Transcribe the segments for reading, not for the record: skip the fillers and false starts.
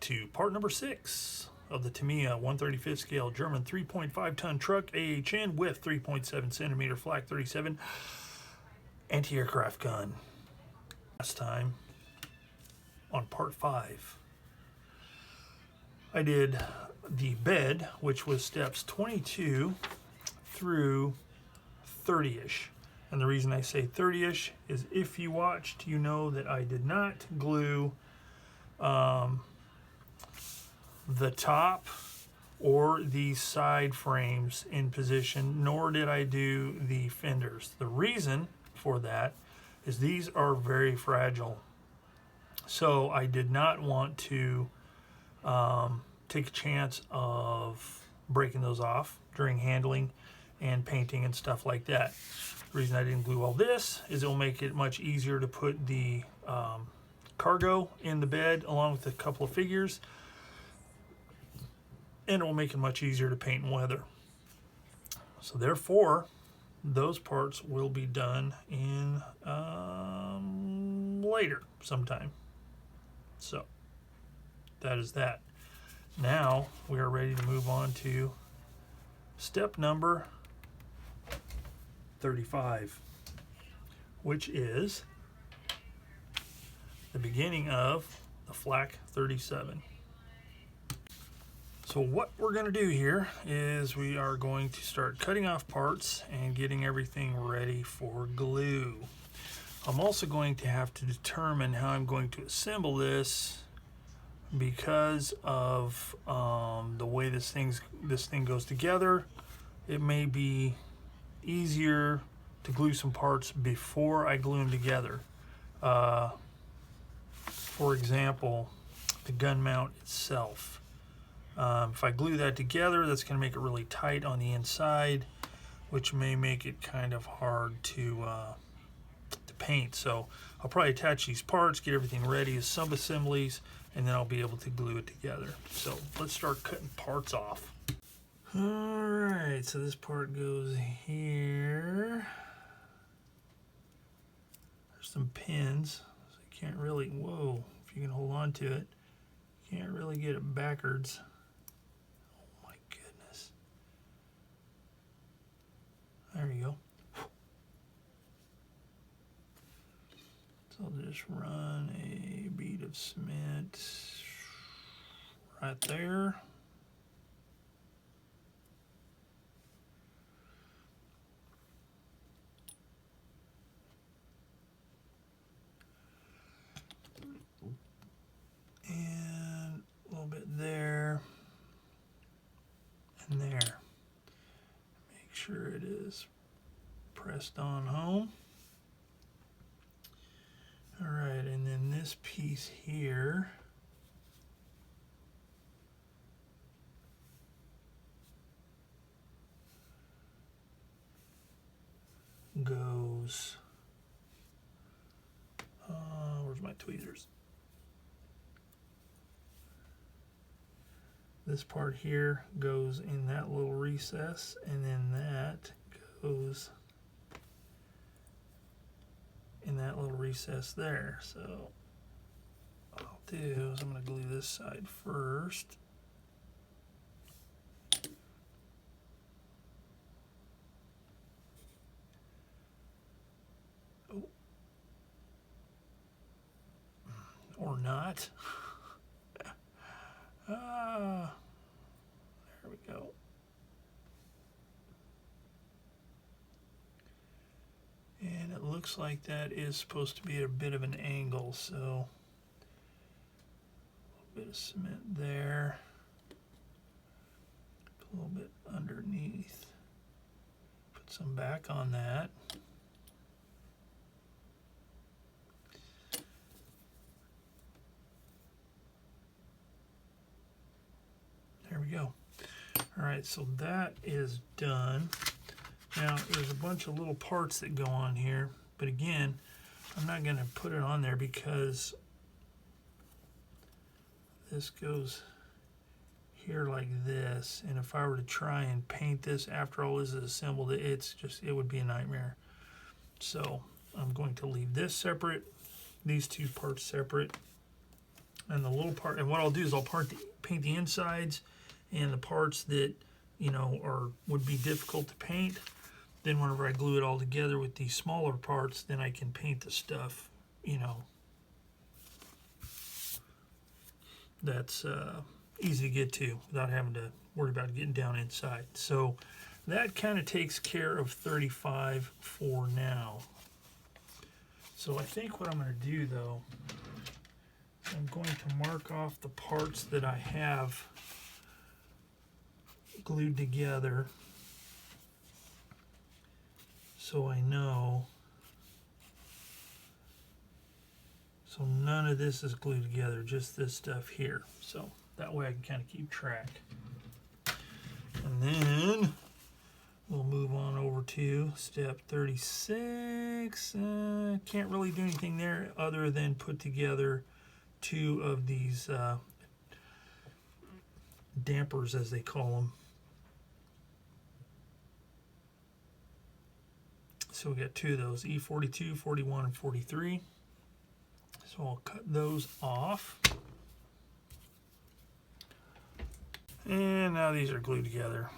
to part number 6 of the Tamiya 1/35 scale German 3.5 ton truck AHN with 3.7 centimeter flak 37 anti-aircraft gun. Last time on part 5 I did the bed, which was steps 22 through 30-ish. And the reason I say 30-ish is if you watched, you know that I did not glue the top or the side frames in position, nor did I do the fenders. The reason for that is these are very fragile. So I did not want to take a chance of breaking those off during handling and painting and stuff like that. The reason I didn't glue all this is it will make it much easier to put the cargo in the bed along with a couple of figures, and it will make it much easier to paint and weather. So therefore, those parts will be done in later sometime. So that is that. Now we are ready to move on to step number 35, which is the beginning of the flak 37. So what we're going to do here is we are going to start cutting off parts and getting everything ready for glue. I'm also going to have to determine how I'm going to assemble this because of the way this thing goes together. It may be easier to glue some parts before I glue them together. For example, the gun mount itself. If I glue that together, that's going to make it really tight on the inside, which may make it kind of hard to paint. So I'll probably attach these parts, get everything ready as sub-assemblies, and then I'll be able to glue it together. So let's start cutting parts off. Alright, so this part goes here. There's some pins, so you can't really, whoa, if you can hold on to it, you can't really get it backwards. Oh my goodness. There you go. So I'll just run a bead of cement right there. And a little bit there and there. Make sure it is pressed on home. All right, and then this piece here goes, where's my tweezers? This part here goes in that little recess, and then that goes in that little recess there. So what I'll do is I'm going to glue this side first. Oh. Or not. There we go. And it looks like that is supposed to be at a bit of an angle, so a little bit of cement there, a little bit underneath. Put some back on that. There we go. All right, so that is done. Now, there's a bunch of little parts that go on here, but again, I'm not going to put it on there because this goes here like this, and if I were to try and paint this after all this is assembled, it would be a nightmare. So I'm going to leave this separate, these two parts separate, And the little part, and what I'll do is I'll paint the insides and the parts that, you know, would be difficult to paint. Then whenever I glue it all together with these smaller parts, then I can paint the stuff, you know, that's easy to get to without having to worry about getting down inside. So that kind of takes care of 35 for now. So I think what I'm going to do, though, I'm going to mark off the parts that I have glued together so I know. So none of this is glued together, just this stuff here. So that way I can kind of keep track. And then we'll move on over to step 36. Can't really do anything there other than put together 2 of these dampers, as they call them. So we got 2 of those, E42, 41, and 43. So I'll cut those off. And now these are glued together.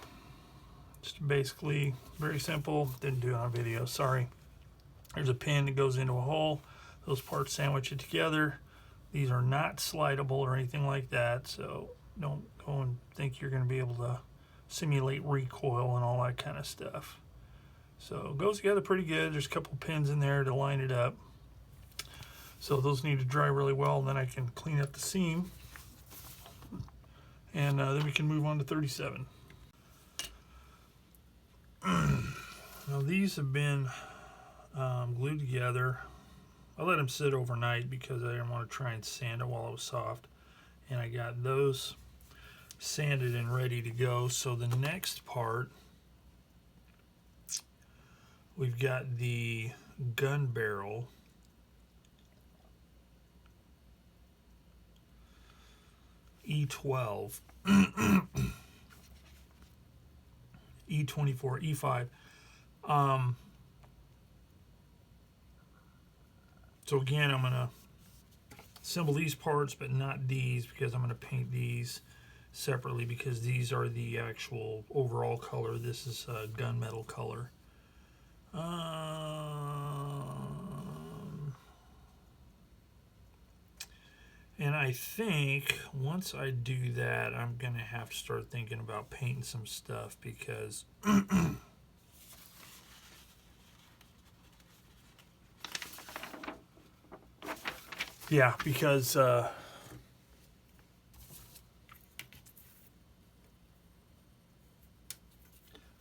Just basically very simple. Didn't do it on video, sorry. There's a pin that goes into a hole. Those parts sandwich it together. These are not slidable or anything like that, so don't go and think you're going to be able to simulate recoil and all that kind of stuff. So it goes together pretty good. There's a couple pins in there to line it up. So those need to dry really well, and then I can clean up the seam. And then we can move on to 37. Now these have been glued together. I let them sit overnight because I didn't want to try and sand it while it was soft. And I got those sanded and ready to go. So the next part, we've got the gun barrel. E12, E24, E5. So again, I'm going to assemble these parts, but not these, because I'm going to paint these separately, because these are the actual overall color. This is gunmetal color. And I think once I do that, I'm going to have to start thinking about painting some stuff, because yeah, because some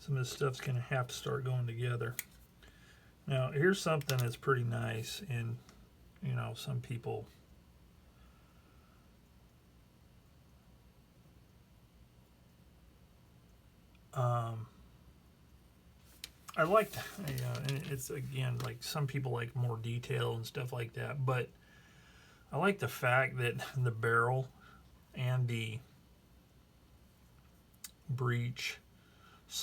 of this stuff's going to have to start going together. Now, here's something that's pretty nice, and you know, some people I like, it's again, like some people like more detail and stuff like that, but I like the fact that the barrel and the breech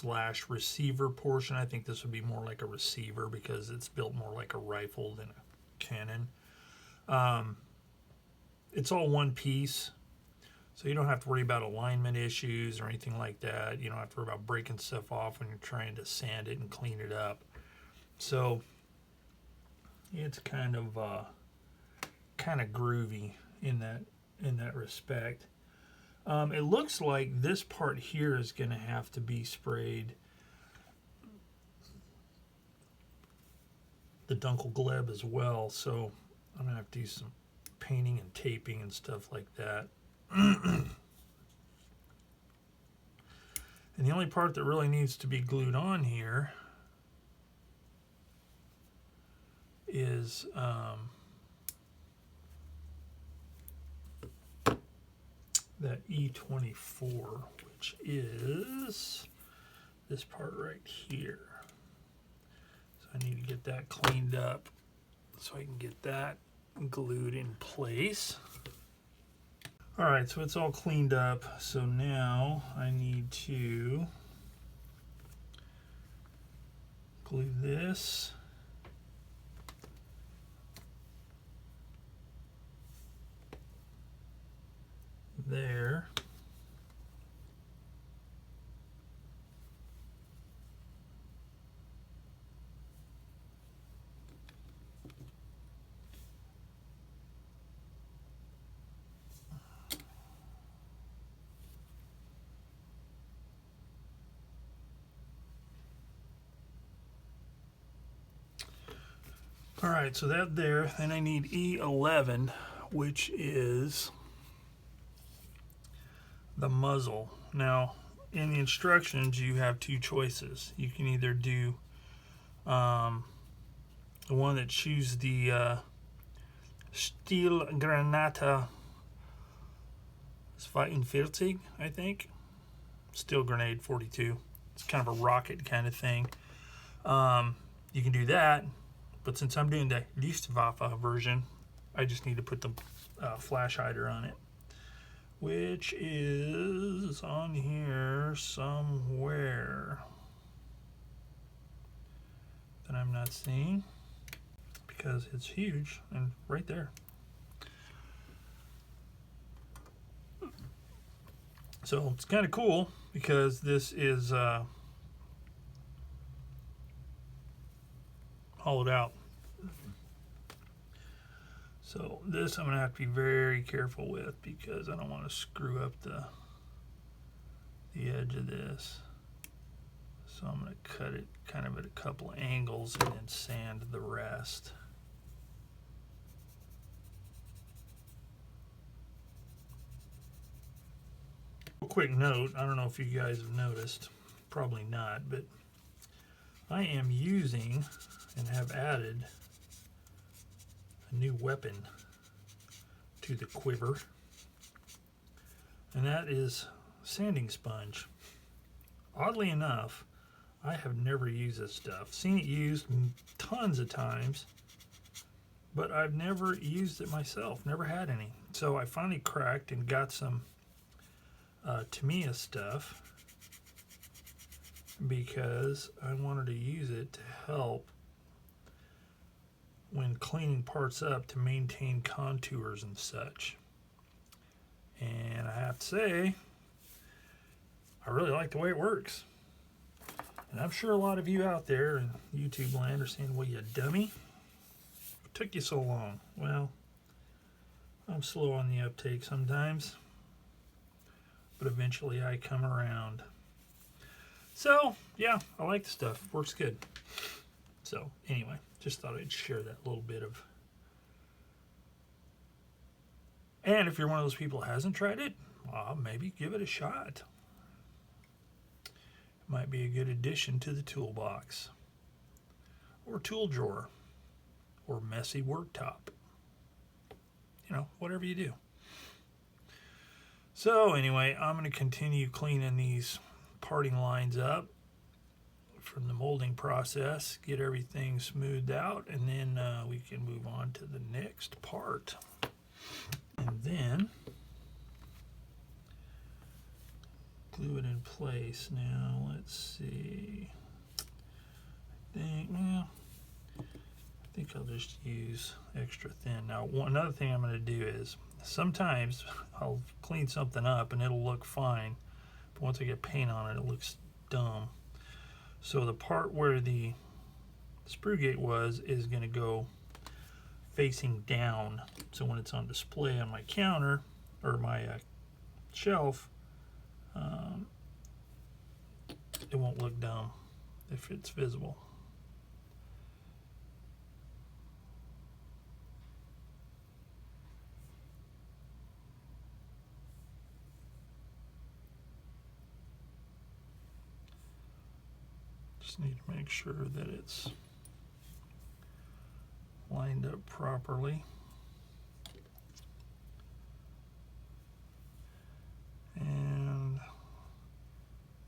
/ receiver portion, I think this would be more like a receiver because it's built more like a rifle than a cannon. It's all one piece. So you don't have to worry about alignment issues or anything like that. You don't have to worry about breaking stuff off when you're trying to sand it and clean it up. So it's kind of groovy in that respect. It looks like this part here is going to have to be sprayed the Dunkel Gleb as well. So I'm going to have to do some painting and taping and stuff like that. And the only part that really needs to be glued on here is that E24, which is this part right here. So I need to get that cleaned up so I can get that glued in place. All right, so it's all cleaned up. So now I need to glue this. All right, so that there, then I need E11, which is the muzzle. Now, in the instructions, you have two choices. You can either do the one that chooses the Steel Granata 42, I think. Steel Grenade 42. It's kind of a rocket kind of thing. You can do that, but since I'm doing the Luftwaffe version, I just need to put the flash hider on it, which is on here somewhere that I'm not seeing because it's huge and right there. So it's kind of cool because this is hollowed out. So this I'm going to have to be very careful with because I don't want to screw up the edge of this. So I'm going to cut it kind of at a couple of angles and then sand the rest. A quick note, I don't know if you guys have noticed, probably not, but I am using and have added a new weapon to the quiver, and that is sanding sponge. Oddly enough, I have never used this stuff. Seen it used tons of times, but I've never used it myself, never had any. So I finally cracked and got some Tamiya stuff because I wanted to use it to help when cleaning parts up to maintain contours and such. And I have to say, I really like the way it works. And I'm sure a lot of you out there in YouTube land are saying, well, you dummy, what took you so long? Well, I'm slow on the uptake sometimes, but eventually I come around. So, yeah, I like the stuff. Works good. So, anyway, just thought I'd share that little bit of. And if you're one of those people who hasn't tried it, well, maybe give it a shot. It might be a good addition to the toolbox, or tool drawer, or messy worktop. You know, whatever you do. So anyway, I'm going to continue cleaning these parting lines up from the molding process, get everything smoothed out, and then we can move on to the next part. And then glue it in place. Now let's see. I think I'll just use extra thin. Now another thing I'm going to do is sometimes I'll clean something up and it'll look fine, but once I get paint on it, it looks dumb. So the part where the sprue gate was is going to go facing down. So when it's on display on my counter or my shelf, it won't look dumb if it's visible. Just need to make sure that it's lined up properly. And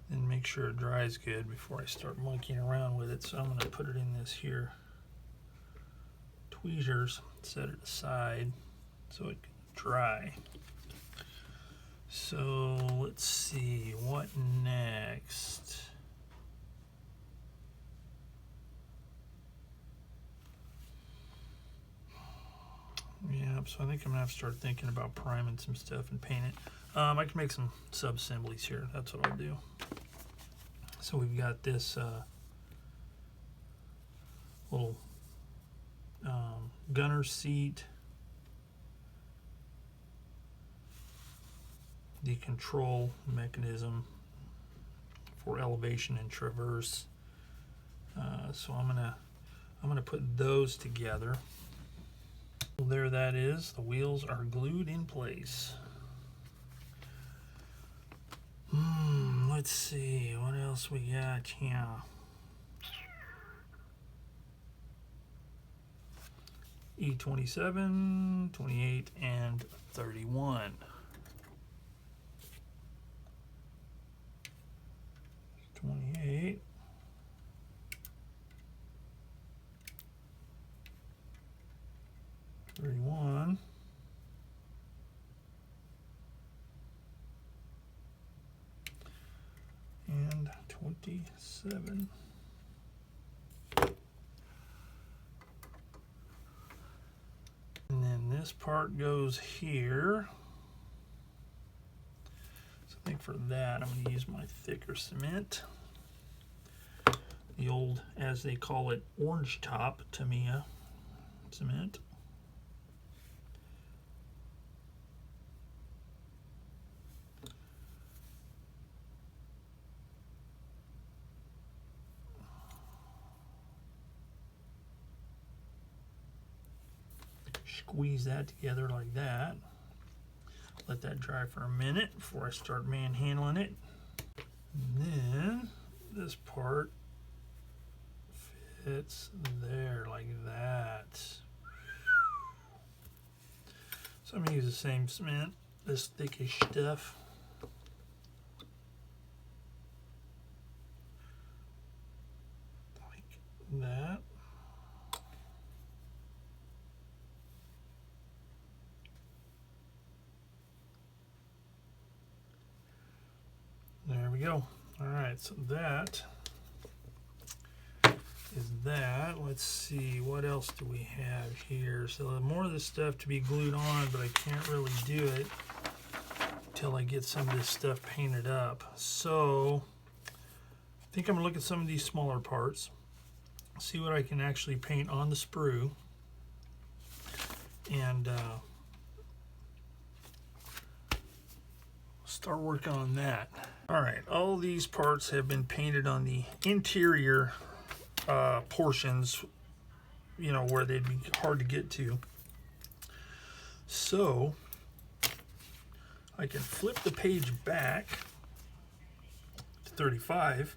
then make sure it dries good before I start monkeying around with it. So I'm going to put it in this here tweezers, set it aside so it can dry. So let's see, what next? Yeah, so I think I'm gonna have to start thinking about priming some stuff and paint it. I can make some sub-assemblies here. That's what I'll do. So we've got this little gunner seat, the control mechanism for elevation and traverse. So I'm I'm going to put those together. Well, there that is. The wheels are glued in place. Let's see what else we got here. E27, 28, and 31. 28. $31. And 27. And then this part goes here. So I think for that I'm going to use my thicker cement. The old, as they call it, orange top Tamiya cement. Squeeze that together like that. Let that dry for a minute before I start manhandling it. And then this part fits there like that. So I'm going to use the same cement, this thickish stuff. Like that. There we go. All right, so that is that. Let's see, what else do we have here? So more of this stuff to be glued on, but I can't really do it until I get some of this stuff painted up. So I think I'm gonna look at some of these smaller parts, see what I can actually paint on the sprue, and start working on that. All right, all these parts have been painted on the interior portions, you know, where they'd be hard to get to. So I can flip the page back to 35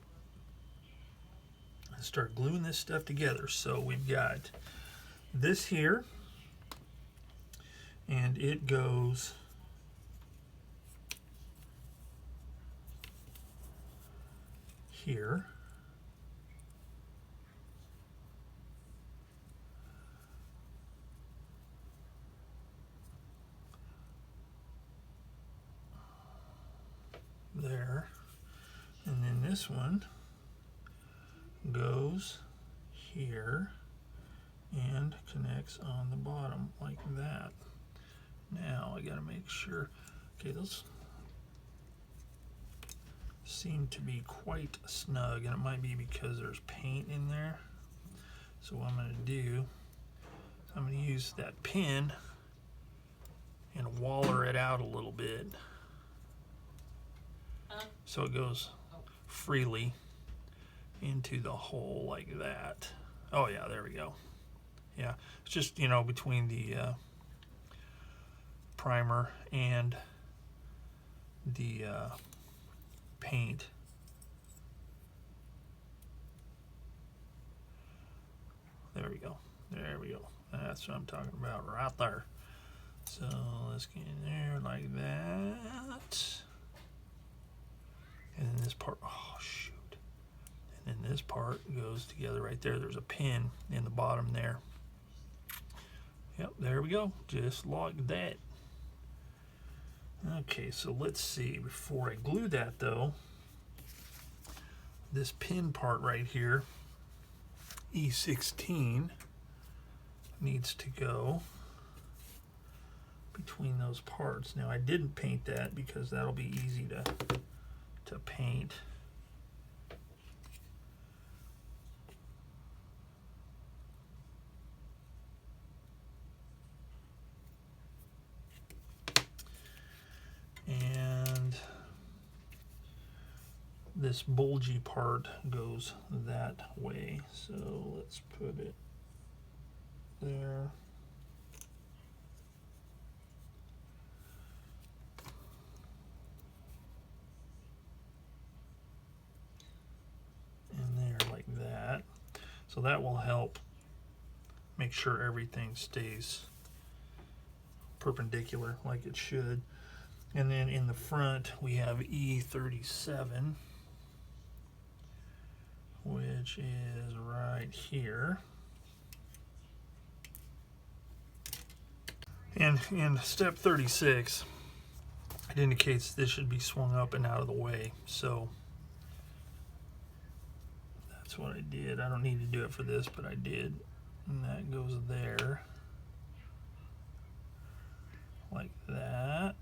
and start gluing this stuff together. So we've got this here, and it goes here. There. And then this one goes here and connects on the bottom like that. Now I gotta make sure, okay, those seem to be quite snug, and it might be because there's paint in there. So what I'm going to do, I'm going to use that pin and waller it out a little bit so it goes freely into the hole like that. Oh yeah, there we go. Yeah, it's just, you know, between the primer and the paint. There we go. There we go. That's what I'm talking about right there. So let's get in there like that. And then this part, oh shoot. And then this part goes together right there. There's a pin in the bottom there. Yep, there we go. Just like that. Okay, so let's see. Before I glue that though, this pin part right here, E16, needs to go between those parts. Now I didn't paint that because that'll be easy to paint. And this bulgy part goes that way. So let's put it there. And there, like that. So that will help make sure everything stays perpendicular like it should. And then in the front we have E37, which is right here. And in step 36, it indicates this should be swung up and out of the way. So that's what I did. I don't need to do it for this, but I did. And that goes there, like that.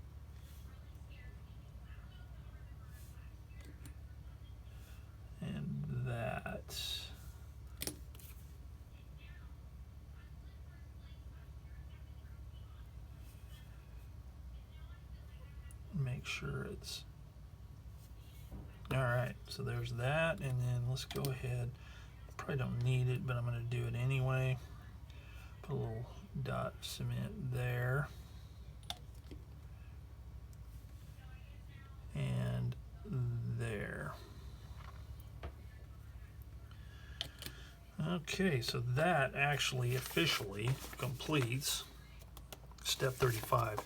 And that. Make sure it's all right. So there's that, and then let's go ahead. Probably don't need it, but I'm going to do it anyway. Put a little dot of cement there, and there. Okay, so that actually officially completes step 35.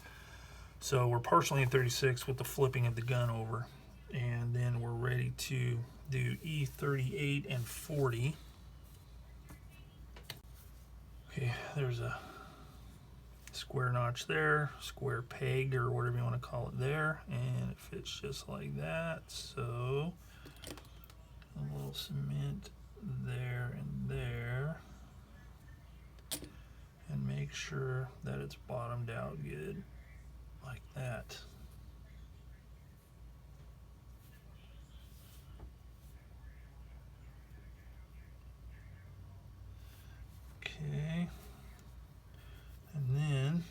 So we're partially in 36 with the flipping of the gun over, and then we're ready to do E38 and 40. Okay, there's a square notch there, square peg or whatever you want to call it there, and it fits just like that. So a little cement there and there, and make sure that it's bottomed out good like that. Okay, and then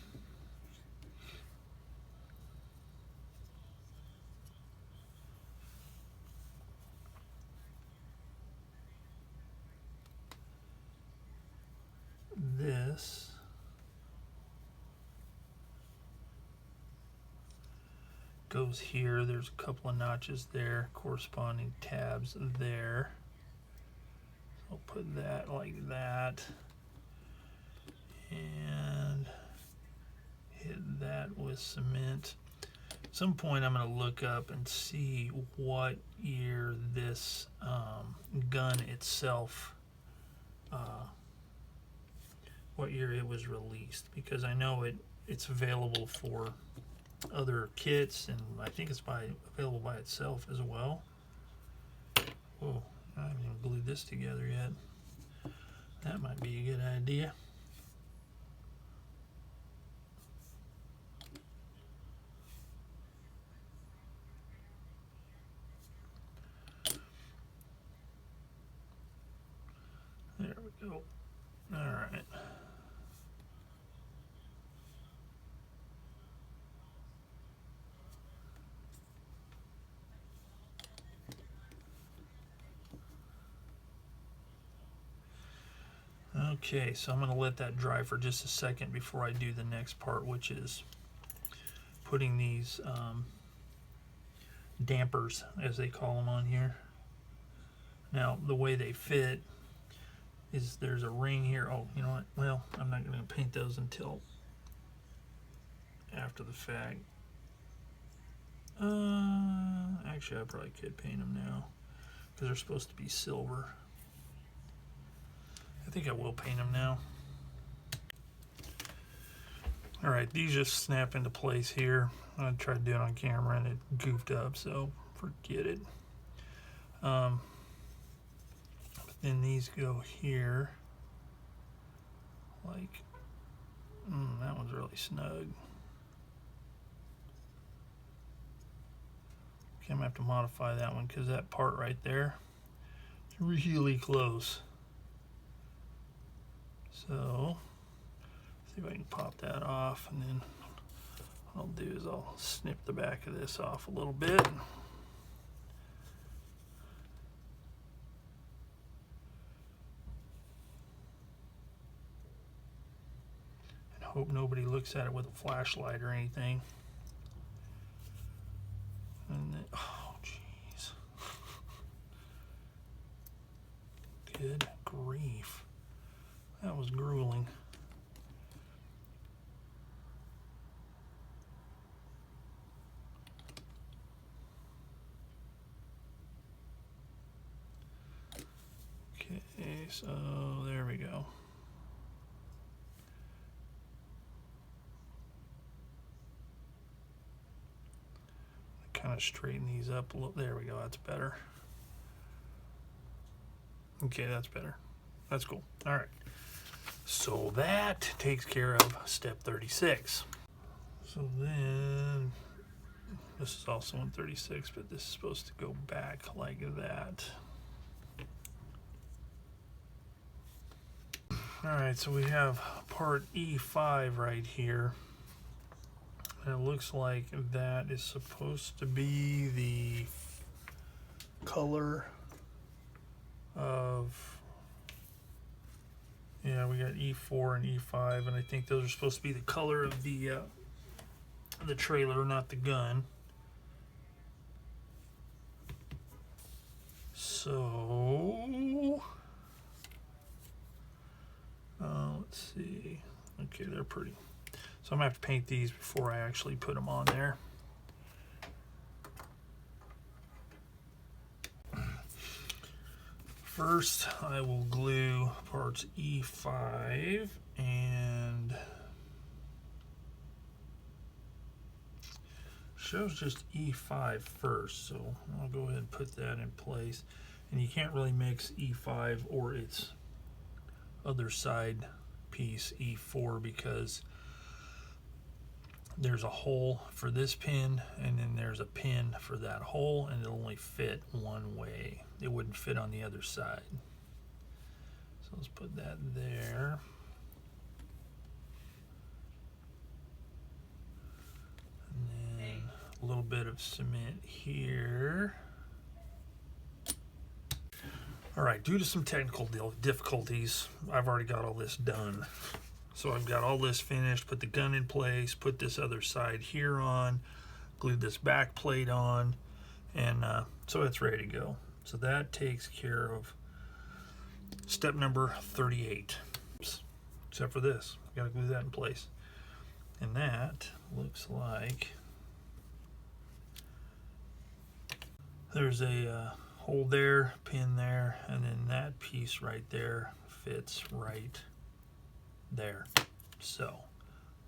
this goes here. There's a couple of notches there, corresponding tabs there. So I'll put that like that, and hit that with cement. At some point I'm going to look up and see what year this gun itself, what year it was released, because I know it's available for other kits, and I think it's available by itself as well. Oh, I haven't even glued this together yet. That might be a good idea. There we go. All right. Okay, so I'm going to let that dry for just a second before I do the next part, which is putting these dampers, as they call them, on here. Now, the way they fit is there's a ring here. Oh, you know what? Well, I'm not going to paint those until after the fact. Actually, I probably could paint them now because they're supposed to be silver. I think I will paint them now. All right, these just snap into place here. I tried to do it on camera and it goofed up, so forget it. But then these go here. Like, that one's really snug. Okay, I'm gonna have to modify that one because that part right there is really close. So, see if I can pop that off, and then what I'll do is I'll snip the back of this off a little bit. Hope nobody looks at it with a flashlight or anything. And then, oh jeez. Good grief. That was grueling. Okay, so there we go. Kind of straighten these up a little. There we go, that's better. Okay, that's better. That's cool. All right. So that takes care of step 36. So then, this is also in 36, but this is supposed to go back like that. All right, so we have part E5 right here. And it looks like that is supposed to be the color of, yeah, we got E4 and E5, and I think those are supposed to be the color of the trailer, not the gun. So, let's see. Okay, they're pretty. So I'm gonna have to paint these before I actually put them on there. First, I will glue parts E5 and shows just E5 first, so I'll go ahead and put that in place. And you can't really mix E5 or its other side piece, E4, because there's a hole for this pin and then there's a pin for that hole, and it'll only fit one way. It wouldn't fit on the other side. So let's put that there. And then a little bit of cement here. All right, due to some technical difficulties, I've already got all this done. So I've got all this finished, put the gun in place, put this other side here on, glued this back plate on, and so it's ready to go. So that takes care of step number 38. Except for this, got to glue that in place. And that looks like there's a hole there, pin there, and then that piece right there fits right there. So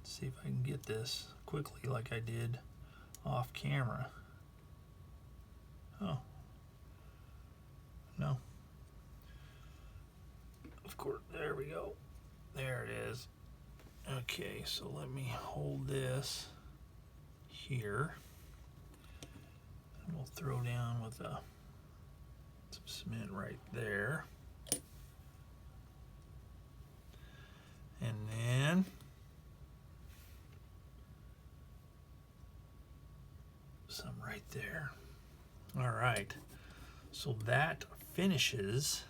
let's see if I can get this quickly like I did off camera. Oh no, of course, there we go, there it is. Okay, so let me hold this here and we'll throw down with some cement right there. And then some right there. All right, so that finishes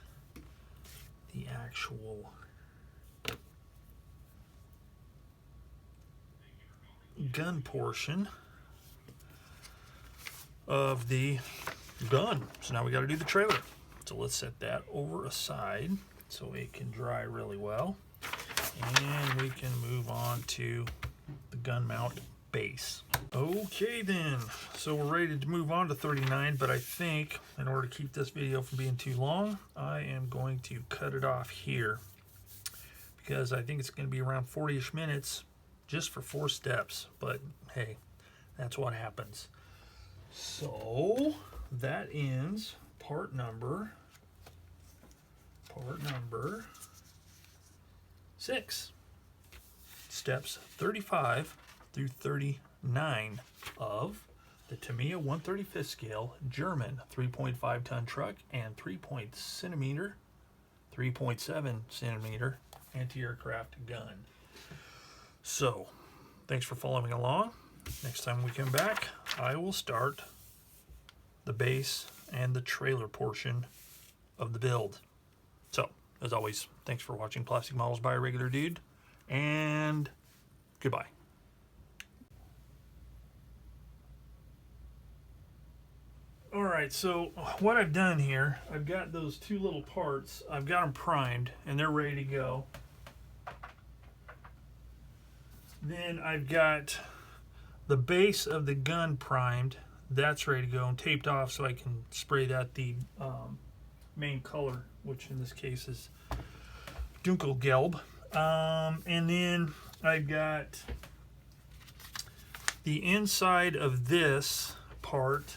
the actual gun portion of the gun. So now we got to do the trailer. So let's set that over aside so it can dry really well. And we can move on to the gun mount base. Okay then, so we're ready to move on to 39, but I think in order to keep this video from being too long, I am going to cut it off here because I think it's going to be around 40-ish minutes just for 4 steps, but hey, that's what happens. So that ends part number 6. Steps 35 through 39 of the Tamiya 1/35 scale German 3.5 ton truck and 3.7 centimeter anti-aircraft gun. So thanks for following along. Next time we come back, I will start the base and the trailer portion of the build. So as always, thanks for watching Plastic Models by a Regular Dude, and Goodbye. All right, so what I've done here, I've got those two little parts, I've got them primed and they're ready to go. Then I've got the base of the gun primed, that's ready to go and taped off so I can spray that the main color, which in this case is Dunkelgelb. And then I've got the inside of this part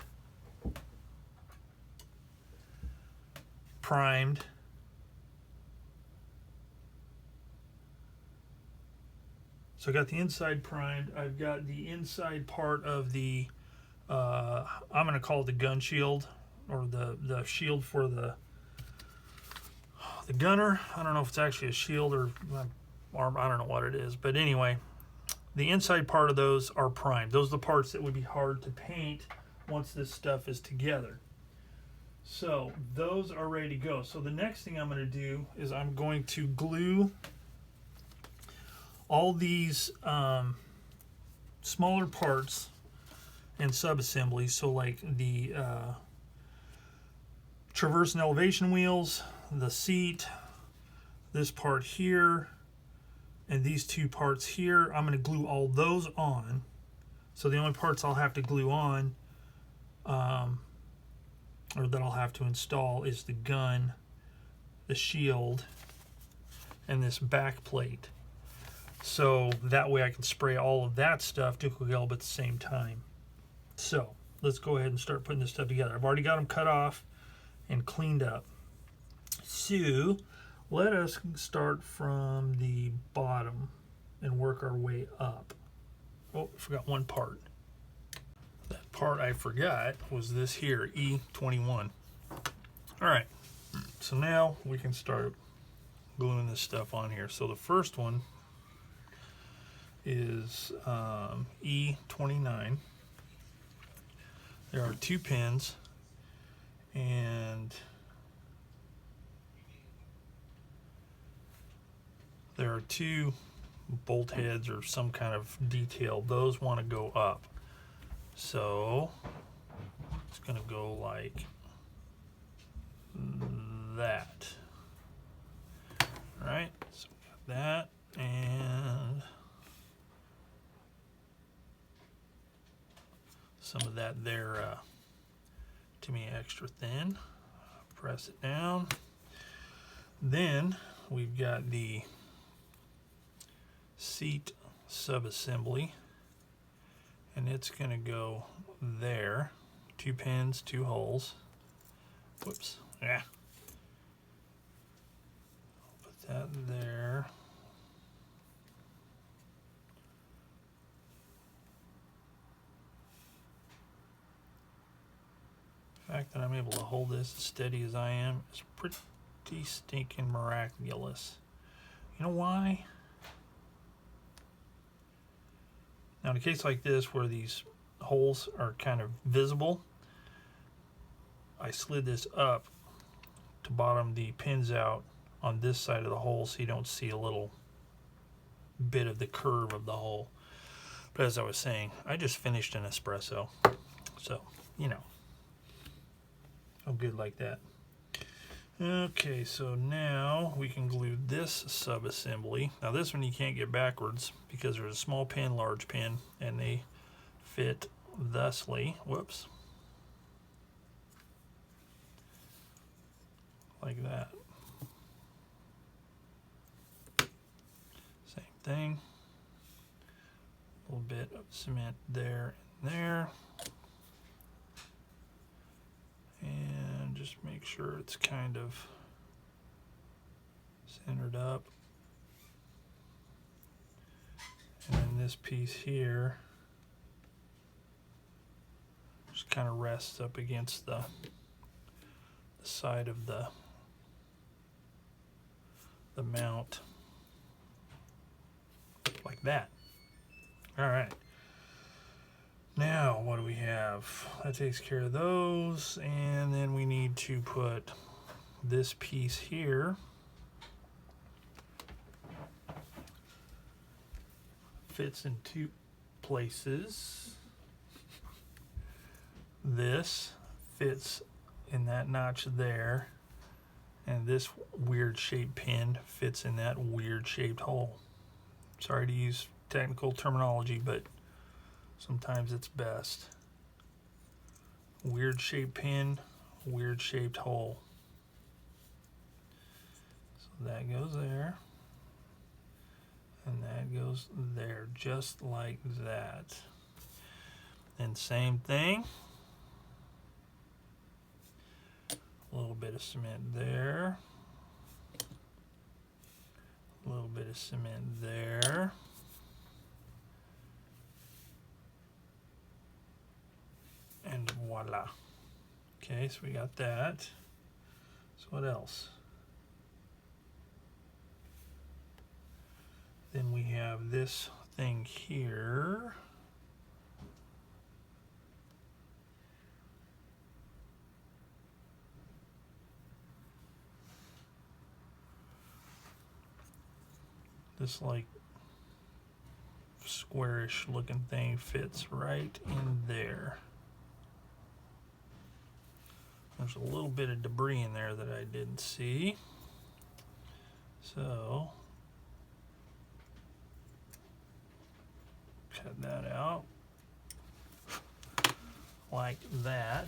primed. So I got the inside primed. I've got the inside part of the, I'm going to call it the gun shield, or the shield for the gunner. I don't know if it's actually a shield or arm. I don't know what it is. But anyway, the inside part of those are primed. Those are the parts that would be hard to paint once this stuff is together. So those are ready to go. So the next thing I'm going to do is I'm going to glue all these smaller parts and sub-assemblies. So like the traverse and elevation wheels, the seat, this part here, and these two parts here. I'm going to glue all those on. So the only parts I'll have to glue on, or that I'll have to install, is the gun, the shield, and this back plate. So that way I can spray all of that stuff Dunkelgelb at the same time. So let's go ahead and start putting this stuff together. I've already got them cut off and cleaned up. So let us start from the bottom and work our way up. Oh, I forgot one part. That part I forgot was this here, E21. All right, so now we can start gluing this stuff on here. So the first one is E29. There are 2 pins, and there are 2 bolt heads or some kind of detail. Those want to go up. So it's going to go like that. All right, so we got that, and some of that there Tamiya extra thin. Press it down. Then we've got the seat sub-assembly, and it's going to go there. 2 pins, 2 holes. Whoops. Yeah. Put that there. The fact that I'm able to hold this as steady as I am is pretty stinking miraculous. You know why? Now in a case like this where these holes are kind of visible, I slid this up to bottom the pins out on this side of the hole so you don't see a little bit of the curve of the hole. But as I was saying, I just finished an espresso, so you know, how good like that. Okay, so now we can glue this sub-assembly. Now this one you can't get backwards because there's a small pin, large pin, and they fit thusly. Whoops. Like that. Same thing. A little bit of cement there and there. And just make sure it's kind of centered up. And then this piece here just kind of rests up against the side of the mount, like that. All right. Now, what do we have? That takes care of those, and then we need to put this piece here fits in two places. This fits in that notch there, and this weird shaped pin fits in that weird shaped hole. Sorry to use technical terminology, but sometimes it's best. Weird shaped pin, weird shaped hole. So that goes there, and that goes there, just like that. And same thing. A little bit of cement there. A little bit of cement there. And voila. Okay, so we got that. So what else? Then we have this thing here. This like squarish looking thing fits right in there. There's a little bit of debris in there that I didn't see. So cut that out like that.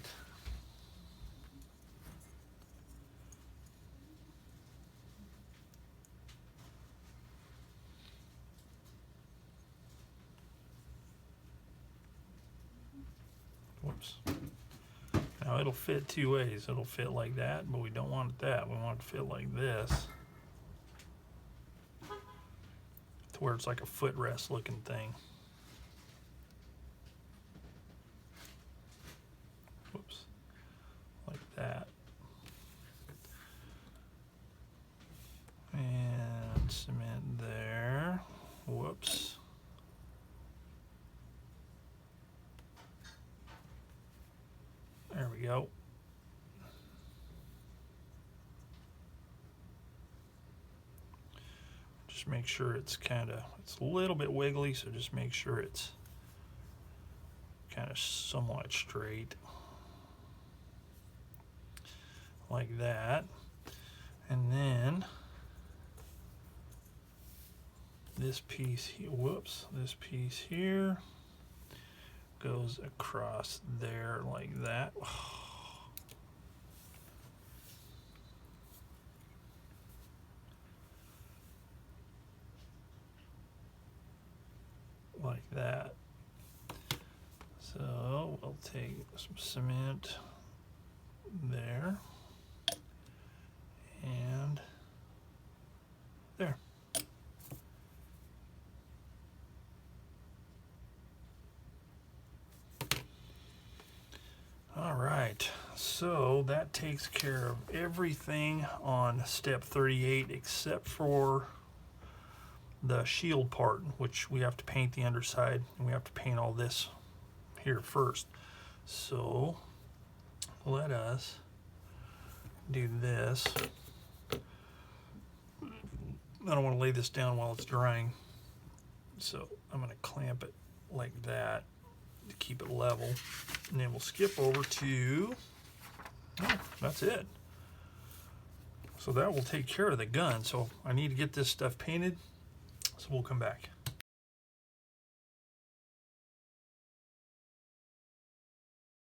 Whoops. Now it'll fit two ways. It'll fit like that, but we don't want it that. We want it to fit like this, to where it's like a footrest looking thing. Whoops. Like that. And cement there. Whoops. There we go. Just make sure it's it's a little bit wiggly, so just make sure it's kind of somewhat straight. Like that. And then this piece here, whoops, this piece here goes across there like that. Like that. So we'll take some cement there and there. All right, so that takes care of everything on step 38 except for the shield part, which we have to paint the underside, and we have to paint all this here first. So let us do this. I don't want to lay this down while it's drying, so I'm going to clamp it like that to keep it level, and then we'll skip over to, oh, that's it. So that will take care of the gun. So I need to get this stuff painted, so we'll come back.